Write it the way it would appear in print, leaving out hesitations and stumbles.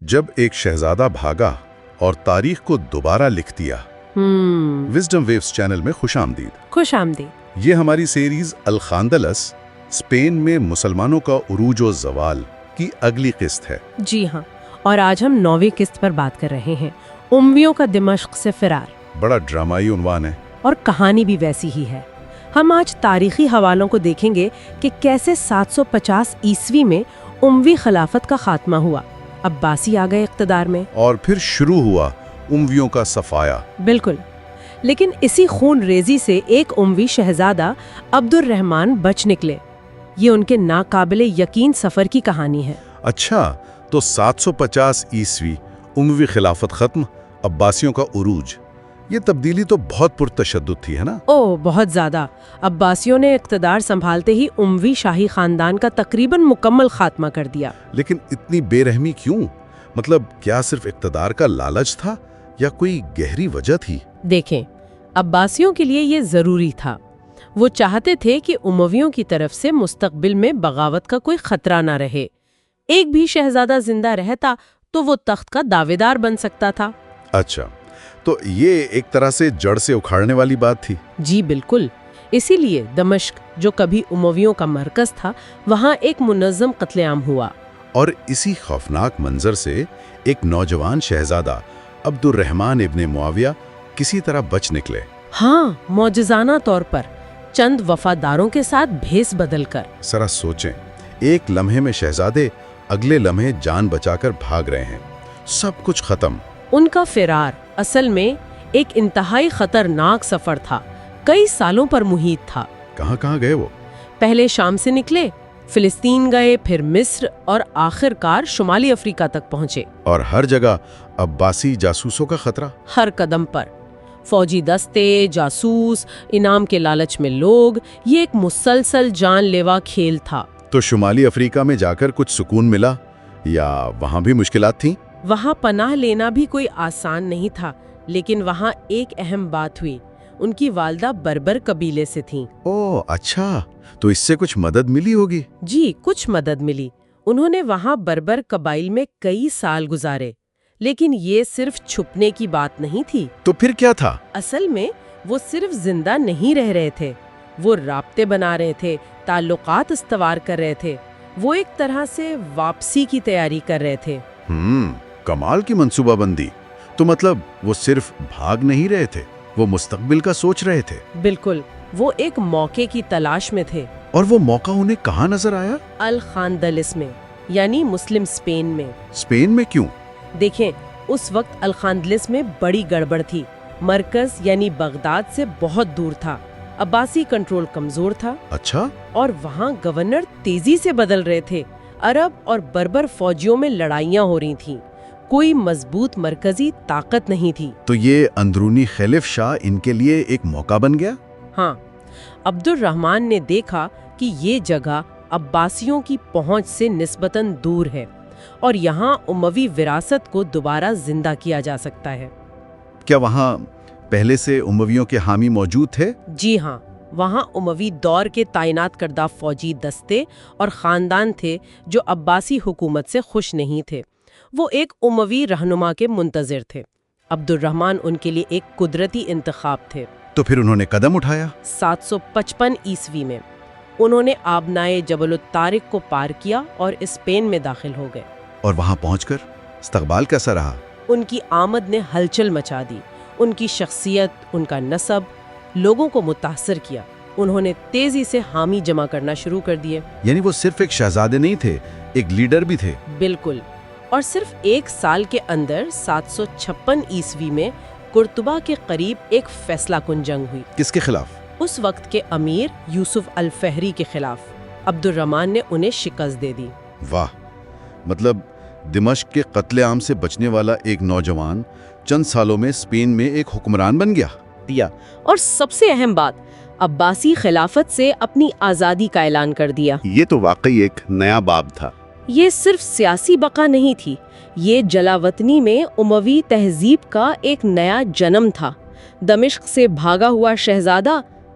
جب ایک شہزادہ بھاگا اور تاریخ کو دوبارہ لکھ دیا۔ وزڈم ویوز چینل میں خوش آمدید۔ خوش آمدید۔ یہ ہماری سیریز الخاندلس، اسپین میں مسلمانوں کا عروج و زوال کی اگلی قسط ہے۔ جی ہاں، اور آج ہم 9ویں قسط پر بات کر رہے ہیں، امویوں کا دمشق سے فرار۔ بڑا ڈرامائی عنوان ہے اور کہانی بھی ویسی ہی ہے۔ ہم آج تاریخی حوالوں کو دیکھیں گے کہ کیسے 750 عیسوی میں اموی خلافت کا خاتمہ ہوا، عباسی آ گئے اقتدار میں، اور پھر شروع ہوا امویوں کا صفایا۔ بالکل، لیکن اسی خون ریزی سے ایک اموی شہزادہ عبد الرحمن بچ نکلے۔ یہ ان کے ناقابل یقین سفر کی کہانی ہے۔ اچھا، تو 750 عیسوی اموی خلافت ختم، عباسیوں کا عروج۔ یہ تبدیلی تو بہت پرتشدد تھی، ہے نا؟ بہت زیادہ۔ عباسیوں نے اقتدار سنبھالتے ہی اموی شاہی خاندان کا تقریباً مکمل خاتمہ کر دیا۔ لیکن اتنی بے رحمی کیوں؟ مطلب کیا صرف اقتدار کا لالچ تھا یا کوئی گہری وجہ تھی؟ دیکھیں، عباسیوں کے لیے یہ ضروری تھا۔ وہ چاہتے تھے کہ امویوں کی طرف سے مستقبل میں بغاوت کا کوئی خطرہ نہ رہے۔ ایک بھی شہزادہ زندہ رہتا تو وہ تخت کا دعویدار بن سکتا تھا۔ اچھا، تو یہ ایک طرح سے جڑ سے اکھاڑنے والی بات تھی۔ جی بالکل، اسی لیے دمشق، جو کبھی امویوں کا مرکز تھا، وہاں ایک منظم قتل عام ہوا۔ اور اسی خوفناک منظر سے ایک نوجوان شہزادہ عبد الرحمن ابن معاویہ کسی طرح بچ نکلے۔ ہاں، معجزانہ طور پر، چند وفاداروں کے ساتھ بھیس بدل کر۔ ذرا سوچیں، ایک لمحے میں شہزادے اگلے لمحے جان بچا کر بھاگ رہے ہیں، سب کچھ ختم۔ ان کا فرار اصل میں ایک انتہائی خطرناک سفر تھا، کئی سالوں پر محیط تھا۔ کہاں کہاں گئے وہ؟ پہلے شام سے نکلے، فلسطین گئے، پھر مصر، اور آخر کار شمالی افریقہ تک پہنچے۔ اور ہر جگہ عباسی جاسوسوں کا خطرہ۔ ہر قدم پر فوجی دستے، جاسوس، انعام کے لالچ میں لوگ، یہ ایک مسلسل جان لیوا کھیل تھا۔ تو شمالی افریقہ میں جا کر کچھ سکون ملا یا وہاں بھی مشکلات تھیں؟ وہاں پناہ لینا بھی کوئی آسان نہیں تھا، لیکن وہاں ایک اہم بات ہوئی۔ ان کی والدہ بربر قبیلے سے تھیں۔ اچھا، تو اس سے کچھ مدد ملی ہوگی؟ جی، کچھ مدد ملی۔ انہوں نے وہاں بربر قبائل میں کئی سال گزارے، لیکن یہ صرف چھپنے کی بات نہیں تھی۔ تو پھر کیا تھا؟ اصل میں وہ صرف زندہ نہیں رہ رہے تھے، وہ رابطے بنا رہے تھے، تعلقات استوار کر رہے تھے، وہ ایک طرح سے واپسی کی تیاری کر رہے تھے۔ کمال کی منصوبہ بندی۔ تو مطلب وہ صرف بھاگ نہیں رہے تھے، وہ مستقبل کا سوچ رہے تھے۔ بالکل، وہ ایک موقع کی تلاش میں تھے۔ اور وہ موقع انہیں کہاں نظر آیا؟ الخاندلس میں، یعنی مسلم اسپین میں۔ اسپین میں کیوں؟ دیکھیں، اس وقت الخاندلس میں بڑی گڑبڑ تھی۔ مرکز یعنی بغداد سے بہت دور تھا، عباسی کنٹرول کمزور تھا۔ اچھا، اور وہاں گورنر تیزی سے بدل رہے تھے، عرب اور بربر فوجیوں میں لڑائیاں ہو رہی تھیں، کوئی مضبوط مرکزی طاقت نہیں تھی۔ تو یہ اندرونی خلیف شاہ ان کے لیے ایک موقع بن گیا؟ ہاں، عبد الرحمن نے دیکھا کہ یہ جگہ عباسیوں کی پہنچ سے نسبتاً دور ہے اور یہاں اموی وراثت کو دوبارہ زندہ کیا جا سکتا ہے۔ کیا وہاں پہلے سے امویوں کے حامی موجود تھے؟ جی ہاں، وہاں اموی دور کے تعینات کردہ فوجی دستے اور خاندان تھے جو عباسی حکومت سے خوش نہیں تھے۔ وہ ایک اموی رہنما کے منتظر تھے۔ عبد الرحمن ان کے لیے ایک قدرتی انتخاب تھے۔ تو پھر انہوں نے قدم اٹھایا؟ 755 عیسوی میں انہوں نے آبنائے جبل الطارق کو پار کیا اور اسپین میں داخل ہو گئے۔ اور وہاں پہنچ کر استقبال کیسا رہا؟ ان کی آمد نے ہلچل مچا دی۔ ان کی شخصیت، ان کا نسب لوگوں کو متاثر کیا۔ انہوں نے تیزی سے حامی جمع کرنا شروع کر دیے۔ یعنی وہ صرف ایک شہزادے نہیں تھے، ایک لیڈر بھی تھے۔ بالکل، اور صرف ایک سال کے اندر 756 عیسوی میں قرطبہ کے قریب ایک فیصلہ کن جنگ ہوئی۔ کس کے خلاف؟ اس وقت کے امیر یوسف الفہری کے خلاف۔ عبد الرحمن نے انہیں شکست دے دی۔ واہ، مطلب دمشق کے قتل عام سے بچنے والا ایک نوجوان چند سالوں میں اسپین میں ایک حکمران بن گیا۔ اور سب سے اہم بات، عباسی خلافت سے اپنی آزادی کا اعلان کر دیا۔ یہ تو واقعی ایک نیا باب تھا۔ یہ صرف سیاسی بقا نہیں تھی، یہ جلاوطنی میں اموی تہذیب کا ایک نیا جنم تھا۔ دمشق سے بھاگا ہوا شہزادہ